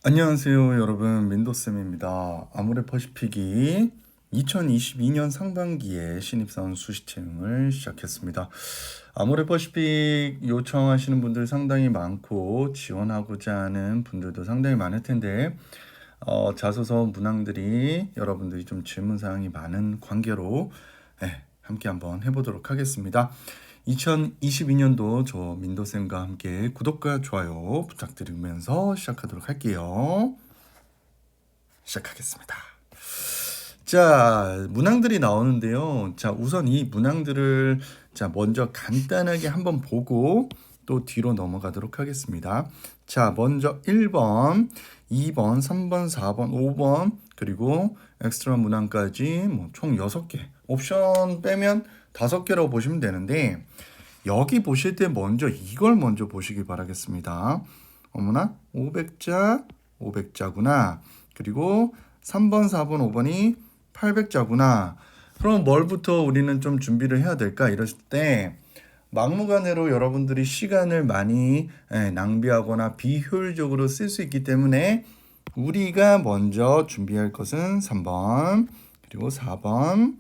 안녕하세요, 여러분. 민도쌤입니다. 아모레퍼시픽이 2022년 상반기에 신입사원 수시 채용을 시작했습니다. 아모레퍼시픽 요청하시는 분들 상당히 많고 지원하고자 하는 분들도 상당히 많을 텐데 자소서 문항들이 여러분들이 좀 질문사항이 많은 관계로 함께 한번 해보도록 하겠습니다. 2022년도 저 민도쌤과 함께 구독과 좋아요 부탁드리면서 시작하도록 할게요. 시작하겠습니다. 자, 문항들이 나오는데요. 자, 우선 이 문항들을 먼저 간단하게 한번 보고 또 뒤로 넘어가도록 하겠습니다. 자, 먼저 1번, 2번, 3번, 4번, 5번 그리고 엑스트라 문항까지 총 6개. 옵션 빼면 5개라고 보시면 되는데 여기 보실 때 먼저 이걸 먼저 보시기 바라겠습니다. 어머나 500자, 500자구나. 그리고 3번, 4번, 5번이 800자구나. 그럼 뭘부터 우리는 좀 준비를 해야 될까? 이랬을 때 막무가내로 여러분들이 시간을 많이 낭비하거나 비효율적으로 쓸 수 있기 때문에 우리가 먼저 준비할 것은 3번, 그리고 4번,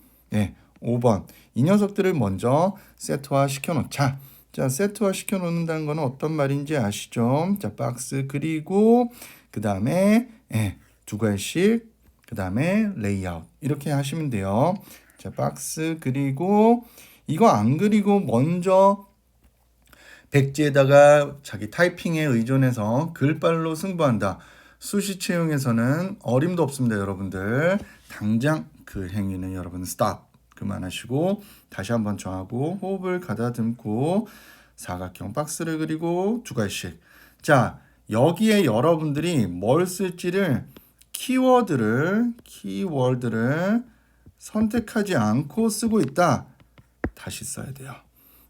5번. 이 녀석들을 먼저 세트화 시켜놓자. 자, 세트화 시켜놓는다는 건 어떤 말인지 아시죠? 자, 박스 그리고 그 다음에 두 갈씩, 그 다음에 레이아웃 이렇게 하시면 돼요. 자, 박스 그리고 이거 안 그리고 먼저 백지에다가 자기 타이핑에 의존해서 글빨로 승부한다. 수시 채용에서는 어림도 없습니다, 여러분들. 당장 그 행위는 여러분 스탑. 그만하시고 다시 한번 정하고 호흡을 가다듬고 사각형 박스를 그리고 두 갈씩. 자, 여기에 여러분들이 뭘 쓸지를 키워드를 선택하지 않고 쓰고 있다. 다시 써야 돼요.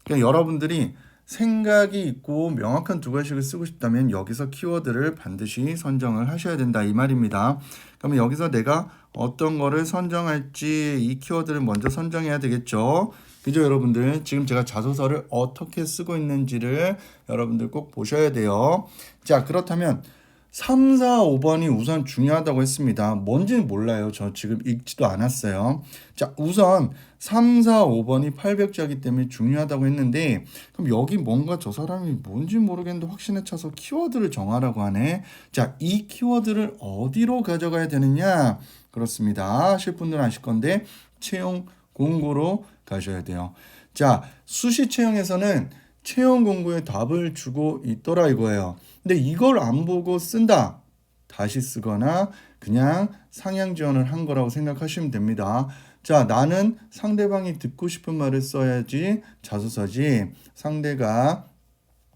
그러니까 여러분들이 생각이 있고 명확한 두 가지를 쓰고 싶다면 여기서 키워드를 반드시 선정을 하셔야 된다 이 말입니다. 그러면 여기서 내가 어떤 거를 선정할지 이 키워드를 먼저 선정해야 되겠죠. 그죠, 여러분들? 지금 제가 자소서를 어떻게 쓰고 있는지를 여러분들 꼭 보셔야 돼요. 자, 그렇다면 3, 4, 5번이 우선 중요하다고 했습니다. 뭔지는 몰라요. 저 지금 읽지도 않았어요. 자, 우선 3, 4, 5번이 800자이기 때문에 중요하다고 했는데 그럼 여기 뭔가 저 사람이 뭔지 모르겠는데 확신에 차서 키워드를 정하라고 하네. 자, 이 키워드를 어디로 가져가야 되느냐? 그렇습니다. 하실 분들은 아실 건데 채용 공고로 가셔야 돼요. 자, 수시 채용에서는 채용 공고에 답을 주고 있더라 이거예요. 근데 이걸 안 보고 쓴다. 다시 쓰거나 그냥 상향 지원을 한 거라고 생각하시면 됩니다. 자, 나는 상대방이 듣고 싶은 말을 써야지 자소서지. 상대가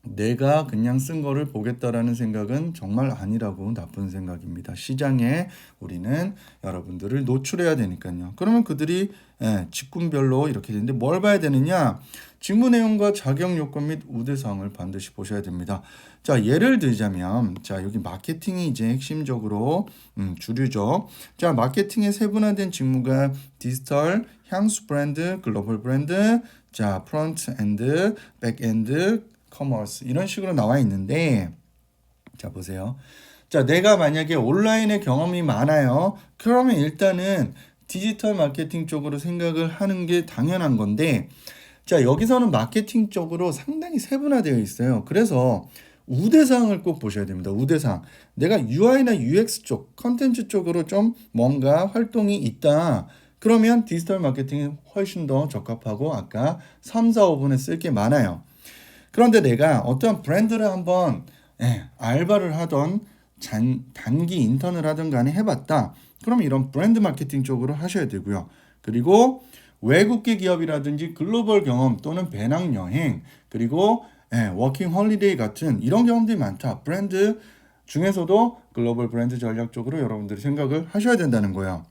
내가 그냥 쓴 거를 보겠다라는 생각은 정말 아니라고 나쁜 생각입니다. 시장에 우리는 여러분들을 노출해야 되니까요. 그러면 그들이 직군별로 이렇게 되는데 뭘 봐야 되느냐? 직무 내용과 자격 요건 및 우대사항을 반드시 보셔야 됩니다. 자, 예를 들자면 자, 여기 마케팅이 이제 핵심적으로 주류죠. 자, 마케팅의 세분화된 직무가 디지털, 향수 브랜드, 글로벌 브랜드, 자, 프론트 엔드, 백 엔드, 커머스 이런 식으로 나와 있는데 자 보세요. 자, 내가 만약에 온라인의 경험이 많아요. 그러면 일단은 디지털 마케팅 쪽으로 생각을 하는 게 당연한 건데 자, 여기서는 마케팅 쪽으로 상당히 세분화되어 있어요. 그래서 우대사항을 꼭 보셔야 됩니다. 우대사항. 내가 UI나 UX 쪽, 컨텐츠 쪽으로 좀 뭔가 활동이 있다. 그러면 디지털 마케팅이 훨씬 더 적합하고 아까 3, 4, 5분에 쓸 게 많아요. 그런데 내가 어떤 브랜드를 한번 알바를 하던 단기 인턴을 하던 간에 해봤다. 그럼 이런 브랜드 마케팅 쪽으로 하셔야 되고요. 그리고 외국계 기업이라든지 글로벌 경험 또는 배낭여행 그리고 워킹 홀리데이 같은 이런 경험들이 많다. 브랜드 중에서도 글로벌 브랜드 전략 쪽으로 여러분들이 생각을 하셔야 된다는 거예요.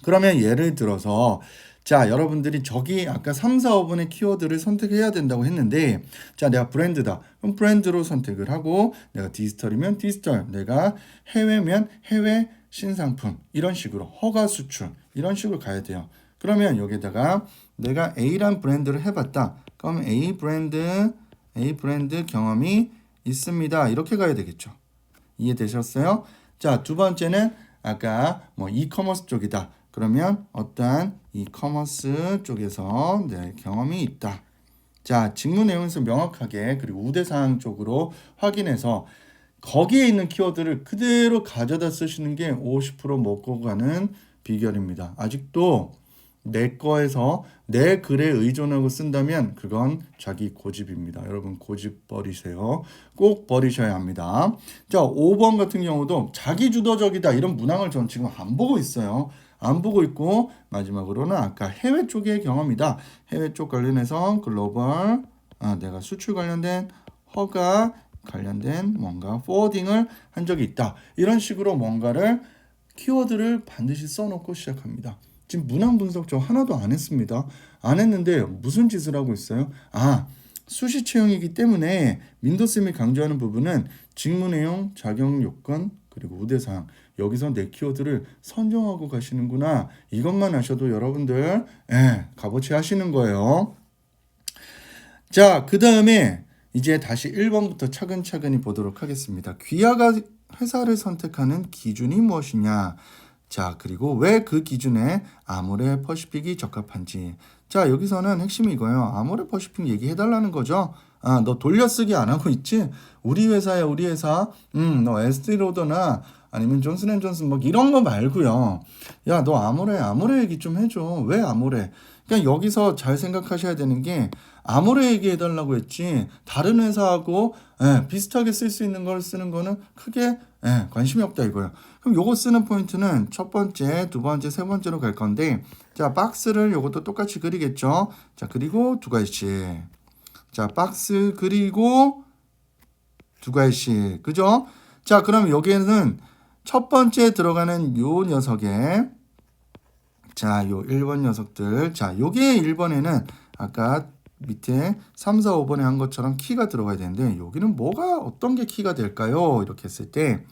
그러면 예를 들어서 자, 여러분들이 저기 아까 3, 4, 5번의 키워드를 선택해야 된다고 했는데 자, 내가 브랜드다. 그럼 브랜드로 선택을 하고 내가 디지털이면 디지털, 내가 해외면 해외 신상품 이런 식으로 허가 수출 이런 식으로 가야 돼요. 그러면 여기다가 내가 A란 브랜드를 해봤다. 그럼 A 브랜드 경험이 있습니다. 이렇게 가야 되겠죠. 이해되셨어요? 자, 두 번째는 아까 뭐 이커머스 쪽이다. 그러면 어떠한 이커머스 쪽에서 내 경험이 있다. 자, 직무 내용에서 명확하게 그리고 우대사항 쪽으로 확인해서 거기에 있는 키워드를 그대로 가져다 쓰시는 게 50% 먹고 가는 비결입니다. 아직도 내 거에서 내 글에 의존하고 쓴다면 그건 자기 고집입니다. 여러분 고집 버리세요. 꼭 버리셔야 합니다. 자, 5번 같은 경우도 자기 주도적이다 이런 문항을 전 지금 안 보고 있어요. 안 보고 있고 마지막으로는 아까 해외 쪽의 경험이다. 해외 쪽 관련해서 글로벌 내가 수출 관련된 허가 관련된 뭔가 포워딩을 한 적이 있다. 이런 식으로 뭔가를 키워드를 반드시 써놓고 시작합니다. 지금 문항 분석 저 하나도 안 했습니다. 안 했는데 무슨 짓을 하고 있어요? 수시 채용이기 때문에 민도쌤이 강조하는 부분은 직무 내용, 자격 요건, 그리고 우대사항 여기서 내 키워드를 선정하고 가시는구나. 이것만 아셔도 여러분들 값어치 하시는 거예요. 자, 그 다음에 이제 다시 1번부터 차근차근히 보도록 하겠습니다. 귀하가 회사를 선택하는 기준이 무엇이냐? 자, 그리고 왜 그 기준에 아모레 퍼시픽이 적합한지. 자, 여기서는 핵심이 이거예요. 아모레 퍼시픽 얘기해달라는 거죠. 너 돌려쓰기 안 하고 있지? 우리 회사야, 우리 회사. 너 에스티로더나 아니면 존슨앤존슨 뭐 이런 거 말고요. 야, 너 아모레 얘기 좀 해줘. 왜 아모레? 그러니까 여기서 잘 생각하셔야 되는 게 아모레 얘기해달라고 했지 다른 회사하고 비슷하게 쓸 수 있는 걸 쓰는 거는 크게 관심이 없다 이거예요. 그럼 요거 쓰는 포인트는 첫 번째, 두 번째, 세 번째로 갈 건데 자, 박스를 요것도 똑같이 그리겠죠. 자, 그리고 두 가지씩. 자, 박스 그리고 두 가지씩. 그죠? 자, 그럼 여기에는 첫 번째 들어가는 요 녀석에 자, 요 1번 녀석들. 자, 요게 1번에는 아까 밑에 3, 4, 5번에 한 것처럼 키가 들어가야 되는데 여기는 뭐가 어떤 게 키가 될까요? 이렇게 했을 때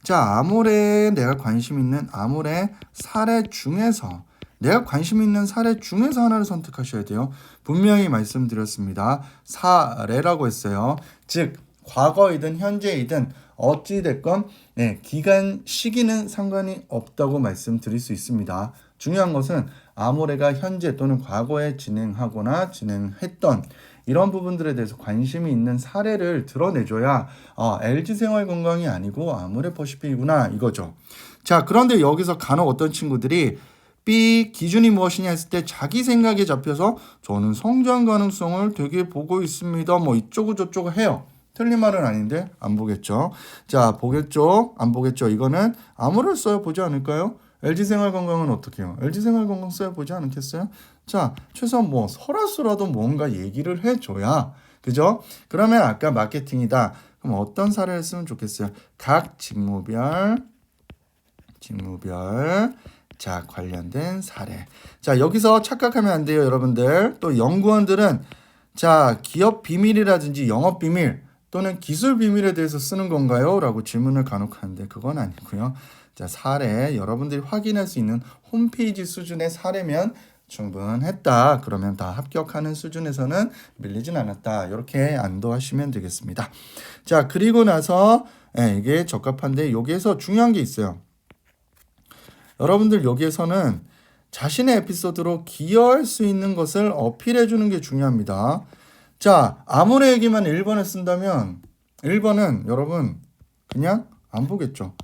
자, 아모레 내가 관심 있는 아모레 사례 중에서 내가 관심 있는 사례 중에서 하나를 선택하셔야 돼요. 분명히 말씀드렸습니다. 사례라고 했어요. 즉 과거이든 현재이든 어찌됐건 기간 시기는 상관이 없다고 말씀드릴 수 있습니다. 중요한 것은 아모레가 현재 또는 과거에 진행하거나 진행했던 이런 부분들에 대해서 관심이 있는 사례를 드러내줘야 LG생활건강이 아니고 아모레 퍼시픽이구나 이거죠. 자, 그런데 여기서 간혹 어떤 친구들이 B 기준이 무엇이냐 했을 때 자기 생각에 잡혀서 저는 성장 가능성을 되게 보고 있습니다. 뭐 이쪽은 저쪽은 해요. 틀린 말은 아닌데 안 보겠죠. 자, 보겠죠? 안 보겠죠? 이거는 아무를 써야 보지 않을까요? LG생활건강은 어떻게 해요? LG생활건강 써야 보지 않겠어요? 자, 최소한 뭐 설화수라도 뭔가 얘기를 해줘야 그죠? 그러면 아까 마케팅이다. 그럼 어떤 사례를 쓰면 좋겠어요? 각 직무별 자, 관련된 사례. 자, 여기서 착각하면 안 돼요, 여러분들. 또 연구원들은 자, 기업 비밀이라든지 영업 비밀 또는 기술 비밀에 대해서 쓰는 건가요? 라고 질문을 간혹 하는데 그건 아니고요. 자, 사례 여러분들이 확인할 수 있는 홈페이지 수준의 사례면 충분했다. 그러면 다 합격하는 수준에서는 밀리진 않았다. 이렇게 안도하시면 되겠습니다. 자, 그리고 나서 이게 적합한데 여기에서 중요한 게 있어요. 여러분들 여기에서는 자신의 에피소드로 기여할 수 있는 것을 어필해 주는 게 중요합니다. 자, 아모레 얘기만 1번에 쓴다면 1번은 여러분 그냥 안 보겠죠.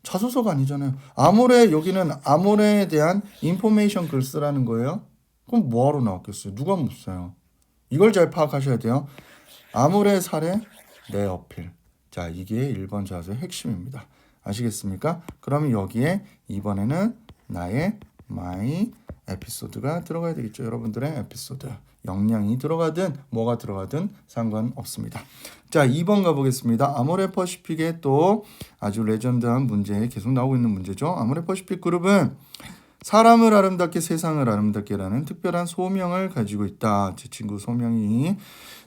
자소서가 아니잖아요. 아모레 여기는 아모레에 대한 인포메이션 글 쓰라는 거예요. 그럼 뭐하러 나왔겠어요? 누가 못 써요? 이걸 잘 파악하셔야 돼요. 아모레 사례 내 어필. 자, 이게 1번 자소의 핵심입니다. 아시겠습니까? 그러면 여기에 2번에는 나의 마이 에피소드가 들어가야 되겠죠. 여러분들의 에피소드. 역량이 들어가든 뭐가 들어가든 상관없습니다. 자, 2번 가보겠습니다. 아모레 퍼시픽의 또 아주 레전드한 문제 계속 나오고 있는 문제죠. 아모레 퍼시픽 그룹은 사람을 아름답게 세상을 아름답게라는 특별한 소명을 가지고 있다. 제 친구 소명이.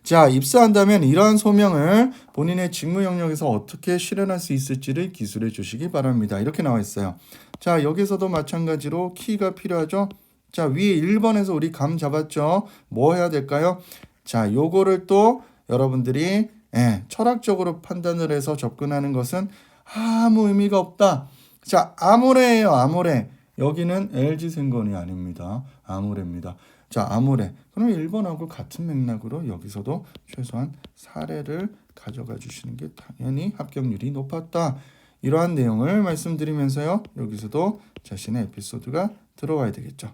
자, 입사한다면 이러한 소명을 본인의 직무 영역에서 어떻게 실현할 수 있을지를 기술해 주시기 바랍니다. 이렇게 나와 있어요. 자, 여기서도 마찬가지로 키가 필요하죠. 자, 위에 1번에서 우리 감 잡았죠. 뭐 해야 될까요? 자, 요거를 또 여러분들이 철학적으로 판단을 해서 접근하는 것은 아무 의미가 없다. 자, 아모레예요. 아모레. 여기는 LG생건이 아닙니다. 아모레입니다. 자, 아모레. 그러면 1번하고 같은 맥락으로 여기서도 최소한 사례를 가져가 주시는 게 당연히 합격률이 높았다. 이러한 내용을 말씀드리면서요. 여기서도 자신의 에피소드가 들어와야 되겠죠.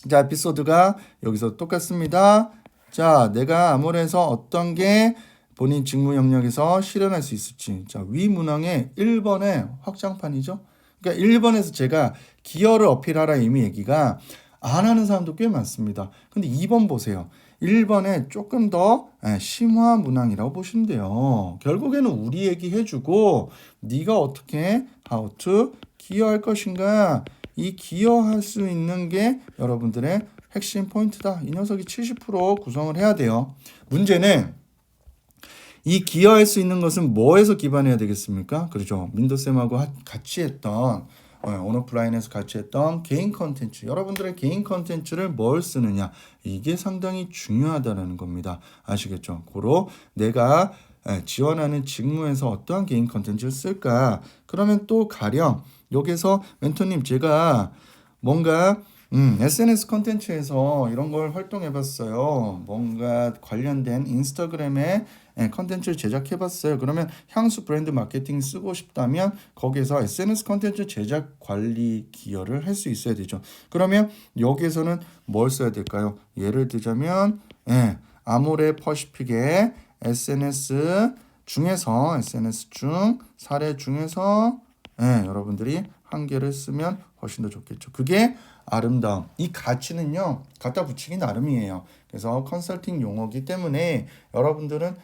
자, 에피소드가 여기서 똑같습니다. 자, 내가 아모레에서 어떤 게 본인 직무 영역에서 실현할 수 있을지. 자, 위 문항의 1번의 확장판이죠. 그러니까 1번에서 제가 기여를 어필하라 이미 얘기가 안 하는 사람도 꽤 많습니다. 근데 2번 보세요. 1번에 조금 더 심화 문항이라고 보시면 돼요. 결국에는 우리 얘기 해주고 네가 어떻게 how to 기여할 것인가, 이 기여할 수 있는 게 여러분들의 핵심 포인트다. 이 녀석이 70% 구성을 해야 돼요. 문제는 이 기여할 수 있는 것은 뭐에서 기반해야 되겠습니까? 그렇죠. 민도쌤하고 같이 했던 온오프라인에서 같이 했던 개인 컨텐츠, 여러분들의 개인 컨텐츠를 뭘 쓰느냐, 이게 상당히 중요하다는 겁니다. 아시겠죠? 고로 내가 지원하는 직무에서 어떠한 개인 컨텐츠를 쓸까? 그러면 또 가령 여기서 멘토님 제가 뭔가 SNS 컨텐츠에서 이런 걸 활동해봤어요. 뭔가 관련된 인스타그램에 컨텐츠를 제작해봤어요. 그러면 향수 브랜드 마케팅 쓰고 싶다면 거기에서 SNS 컨텐츠 제작 관리 기여를 할 수 있어야 되죠. 그러면 여기에서는 뭘 써야 될까요? 예를 들자면 아모레 퍼시픽의 SNS 중 사례 중에서 여러분들이 한 개를 쓰면 훨씬 더 좋겠죠. 그게 아름다움. 이 가치는요, 갖다 붙이기 나름이에요. 그래서 컨설팅 용어이기 때문에 여러분들은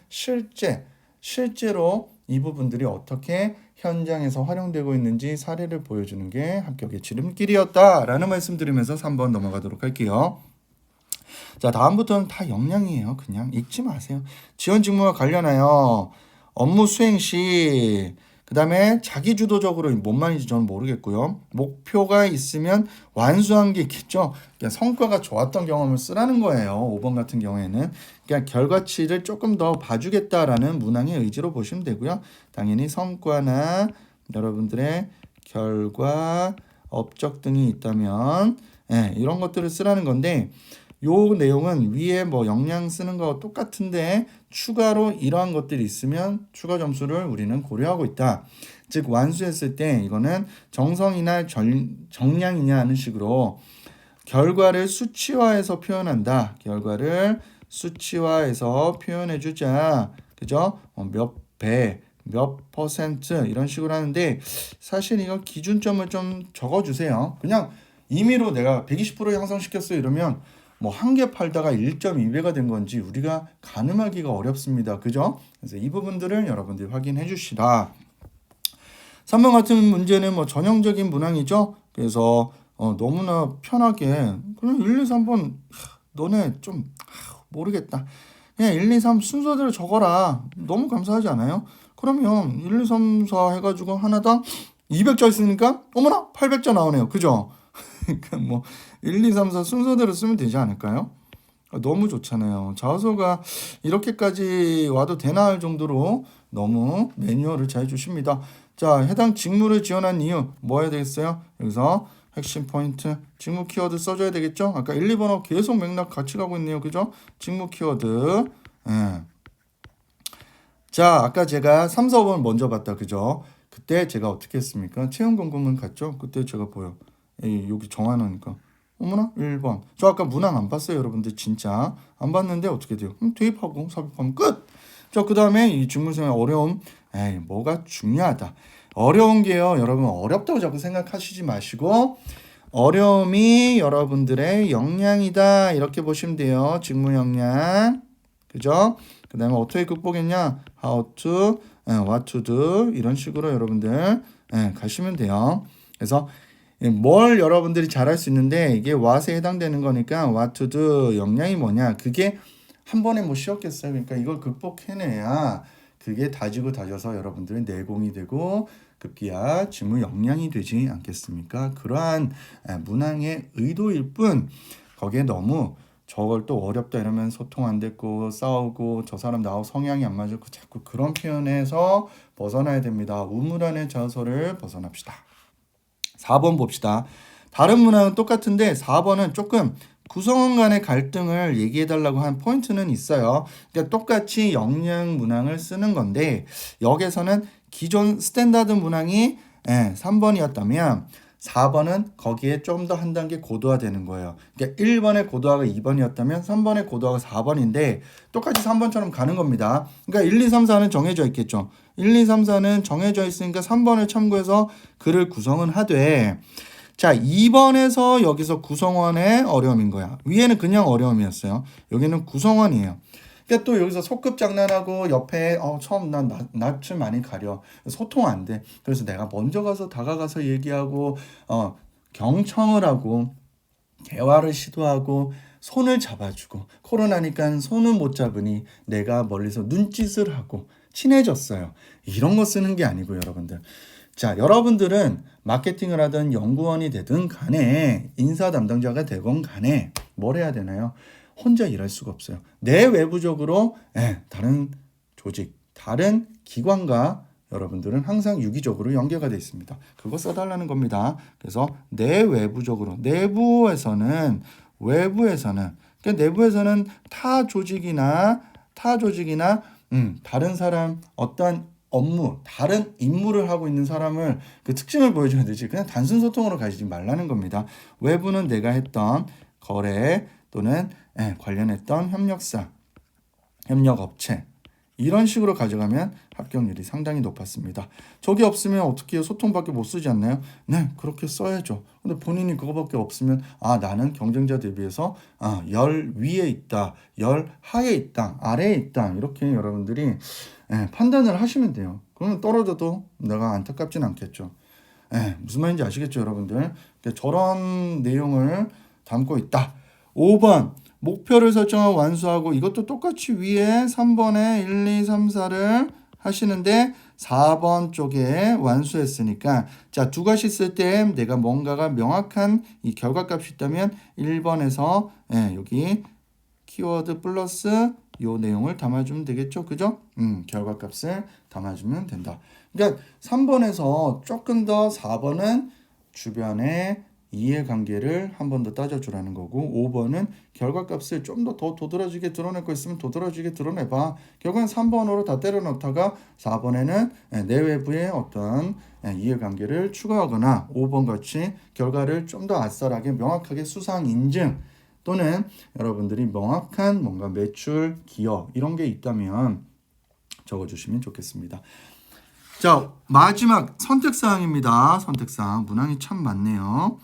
실제로 이 부분들이 어떻게 현장에서 활용되고 있는지 사례를 보여주는 게 합격의 지름길이었다라는 말씀드리면서 3번 넘어가도록 할게요. 자, 다음부터는 다 역량이에요. 그냥 읽지 마세요. 지원 직무와 관련하여 업무 수행 시 그 다음에 자기주도적으로 뭔 말인지 저는 모르겠고요. 목표가 있으면 완수한 게 있겠죠. 그러니까 성과가 좋았던 경험을 쓰라는 거예요. 5번 같은 경우에는. 그러니까 결과치를 조금 더 봐주겠다라는 문항의 의지로 보시면 되고요. 당연히 성과나 여러분들의 결과, 업적 등이 있다면 이런 것들을 쓰라는 건데, 요 내용은 위에 뭐 역량 쓰는 거 똑같은데 추가로 이러한 것들이 있으면 추가 점수를 우리는 고려하고 있다. 즉 완수했을 때 이거는 정성이나 정량이냐 하는 식으로 결과를 수치화해서 표현한다. 결과를 수치화해서 표현해 주자. 그죠? 몇 배, 몇 퍼센트 이런 식으로 하는데 사실 이거 기준점을 좀 적어 주세요. 그냥 임의로 내가 120% 향상시켰어요 이러면 뭐 한 개 팔다가 1.2배가 된 건지 우리가 가늠하기가 어렵습니다. 그죠? 그래서 이 부분들을 여러분들이 확인해 주시라. 3번 같은 문제는 뭐 전형적인 문항이죠. 그래서 너무나 편하게 그냥 1, 2, 3번 너네 좀 모르겠다. 그냥 1, 2, 3 순서대로 적어라. 너무 감사하지 않아요? 그러면 1, 2, 3, 4 해가지고 하나당 200자 있으니까 어머나 800자 나오네요. 그죠? 그러니까 뭐 1, 2, 3, 4 순서대로 쓰면 되지 않을까요? 너무 좋잖아요. 자소가 이렇게까지 와도 되나 할 정도로 너무 매뉴얼을 잘 주십니다. 자, 해당 직무를 지원한 이유 뭐 해야 되겠어요? 여기서 핵심 포인트 직무 키워드 써줘야 되겠죠? 아까 1, 2번하고 계속 맥락 같이 가고 있네요. 그죠? 직무 키워드. 자, 아까 제가 3, 4번 먼저 봤다. 그죠? 그때 제가 어떻게 했습니까? 채용 공고문 갔죠? 그때 제가 보여. 여기 정하놓으니까 어머나 1번. 저 아까 문항 안 봤어요. 여러분들 진짜 안 봤는데 어떻게 돼요? 대입하고 삽입하면 끝. 자, 그 다음에 이 직무생활 어려움. 뭐가 중요하다. 어려운 게요. 여러분 어렵다고 자꾸 생각하시지 마시고 어려움이 여러분들의 역량이다. 이렇게 보시면 돼요. 직무 역량. 그죠? 그 다음에 어떻게 극복했냐? How to, what to do 이런 식으로 여러분들 가시면 돼요. 그래서 뭘 여러분들이 잘할 수 있는데 이게 what에 해당되는 거니까 what to do 역량이 뭐냐? 그게 한 번에 뭐 쉬웠겠어요. 그러니까 이걸 극복해내야 그게 다지고 다져서 여러분들의 내공이 되고 급기야 직무 역량이 되지 않겠습니까? 그러한 문항의 의도일 뿐 거기에 너무 저걸 또 어렵다 이러면 소통 안 됐고 싸우고 저 사람 나하고 성향이 안 맞고 자꾸 그런 표현에서 벗어나야 됩니다. 우물안의 자서를 벗어납시다. 4번 봅시다. 다른 문항은 똑같은데 4번은 조금 구성원 간의 갈등을 얘기해달라고 한 포인트는 있어요. 그러니까 똑같이 영양 문항을 쓰는 건데 여기서는 기존 스탠다드 문항이 3번이었다면 4번은 거기에 좀 더 한 단계 고도화되는 거예요. 그러니까 1번의 고도화가 2번이었다면 3번의 고도화가 4번인데 똑같이 3번처럼 가는 겁니다. 그러니까 1, 2, 3, 4는 정해져 있겠죠. 1, 2, 3, 4는 정해져 있으니까 3번을 참고해서 글을 구성은 하되 자 2번에서 여기서 구성원의 어려움인 거야. 위에는 그냥 어려움이었어요. 여기는 구성원이에요. 그러니까 또 여기서 소급 장난하고 옆에 처음 난 낯을 많이 가려 소통 안 돼. 그래서 내가 먼저 가서 다가가서 얘기하고 경청을 하고 대화를 시도하고 손을 잡아주고 코로나니까 손은 못 잡으니 내가 멀리서 눈짓을 하고 친해졌어요. 이런 거 쓰는 게 아니고 여러분들. 자, 여러분들은 마케팅을 하든 연구원이 되든 간에 인사 담당자가 되건 간에 뭘 해야 되나요? 혼자 일할 수가 없어요. 내 외부적으로 다른 조직, 다른 기관과 여러분들은 항상 유기적으로 연계가 되어 있습니다. 그거 써달라는 겁니다. 그래서 내 외부적으로, 내부에서는 그러니까 내부에서는 타 조직이나 다른 사람 어떤 업무, 다른 임무를 하고 있는 사람을 그 특징을 보여줘야 되지. 그냥 단순 소통으로 가지 말라는 겁니다. 외부는 내가 했던 거래 또는 관련했던 협력사, 협력업체 이런 식으로 가져가면 합격률이 상당히 높았습니다. 저게 없으면 어떻게 해요? 소통밖에 못 쓰지 않나요? 네, 그렇게 써야죠. 근데 본인이 그거밖에 없으면 나는 경쟁자 대비해서 열 위에 있다, 열 하에 있다, 아래에 있다 이렇게 여러분들이 판단을 하시면 돼요. 그러면 떨어져도 내가 안타깝진 않겠죠. 무슨 말인지 아시겠죠, 여러분들? 저런 내용을 담고 있다. 5번 목표를 설정하고 완수하고 이것도 똑같이 위에 3번에 1, 2, 3, 4를 하시는데 4번 쪽에 완수했으니까 자, 두 가지 쓸 때 내가 뭔가가 명확한 이 결과값이 있다면 1번에서 여기 키워드 플러스 요 내용을 담아주면 되겠죠. 그죠? 결과값을 담아주면 된다. 그러니까 3번에서 조금 더 4번은 주변에 이해관계를 한 번 더 따져주라는 거고 5번은 결과값을 좀 더 도드라지게 드러낼 거 있으면 도드라지게 드러내봐. 결국엔 3번으로 다 때려 넣다가 4번에는 내외부의 어떤 이해관계를 추가하거나 5번 같이 결과를 좀 더 아싸하게 명확하게 수상 인증 또는 여러분들이 명확한 뭔가 매출, 기여 이런 게 있다면 적어주시면 좋겠습니다. 자, 마지막 선택사항입니다. 선택사항 문항이 참 많네요.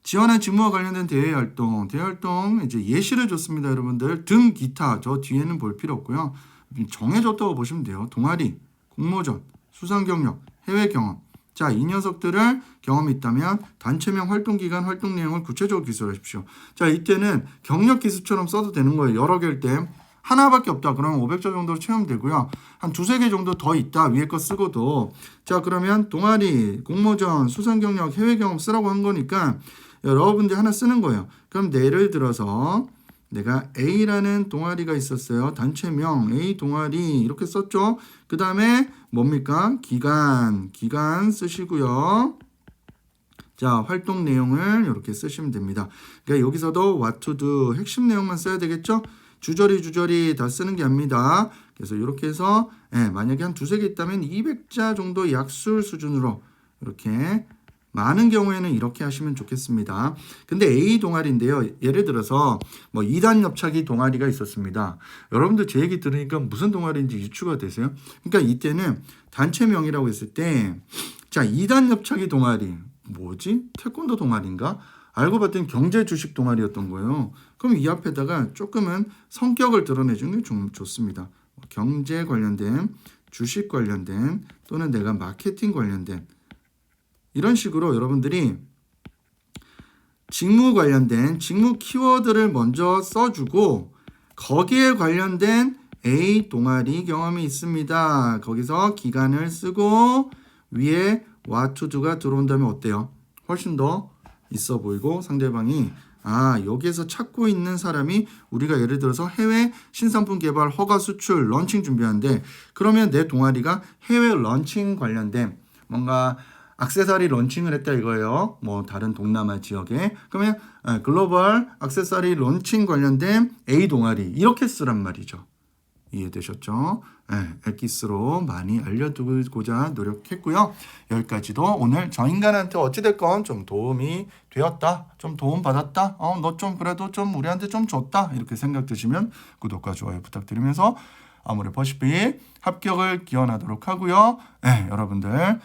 지원한 직무와 관련된 대외활동 이제 예시를 줬습니다. 여러분들 등 기타 저 뒤에는 볼 필요 없고요. 정해졌다고 보시면 돼요. 동아리, 공모전, 수상경력, 해외경험. 자, 이 녀석들을 경험이 있다면 단체명 활동기간, 활동 내용을 구체적으로 기술하십시오. 자, 이때는 경력기수처럼 써도 되는 거예요. 여러 개일 때 하나밖에 없다. 그러면 500자 정도로 채우면 되고요. 한 두세 개 정도 더 있다. 위에 거 쓰고도. 자, 그러면 동아리, 공모전, 수상경력, 해외경험 쓰라고 한 거니까 여러분들 하나 쓰는 거예요. 그럼 예를 들어서 내가 A라는 동아리가 있었어요. 단체명 A 동아리 이렇게 썼죠. 그 다음에 뭡니까? 기간 쓰시고요. 자, 활동 내용을 이렇게 쓰시면 됩니다. 그러니까 여기서도 what to do 핵심 내용만 써야 되겠죠? 주저리 다 쓰는 게 아닙니다. 그래서 이렇게 해서 만약에 한 두세 개 있다면 200자 정도 약술 수준으로 이렇게 많은 경우에는 이렇게 하시면 좋겠습니다. 근데 A 동아리인데요. 예를 들어서 뭐 2단 옆차기 동아리가 있었습니다. 여러분들 제 얘기 들으니까 무슨 동아리인지 유추가 되세요? 그러니까 이때는 단체명이라고 했을 때 자, 2단 옆차기 동아리 뭐지? 태권도 동아리인가? 알고 봤더니 경제 주식 동아리였던 거예요. 그럼 이 앞에다가 조금은 성격을 드러내주는 게 좀 좋습니다. 경제 관련된, 주식 관련된 또는 내가 마케팅 관련된 이런 식으로 여러분들이 직무 관련된 직무 키워드를 먼저 써주고 거기에 관련된 A 동아리 경험이 있습니다. 거기서 기간을 쓰고 위에 what to do가 들어온다면 어때요? 훨씬 더 있어 보이고 상대방이 여기에서 찾고 있는 사람이 우리가 예를 들어서 해외 신상품 개발, 허가 수출, 런칭 준비하는데 그러면 내 동아리가 해외 런칭 관련된 뭔가 액세서리 런칭을 했다 이거예요. 뭐 다른 동남아 지역에. 그러면 글로벌 액세서리 런칭 관련된 A 동아리 이렇게 쓰란 말이죠. 이해되셨죠? 엑기스로 많이 알려두고자 노력했고요. 여기까지도 오늘 저 인간한테 어찌됐건 좀 도움이 되었다. 좀 도움 받았다. 너 좀 그래도 좀 우리한테 좀 줬다. 이렇게 생각 드시면 구독과 좋아요 부탁드리면서 아무래 퍼시픽 합격을 기원하도록 하고요. 여러분들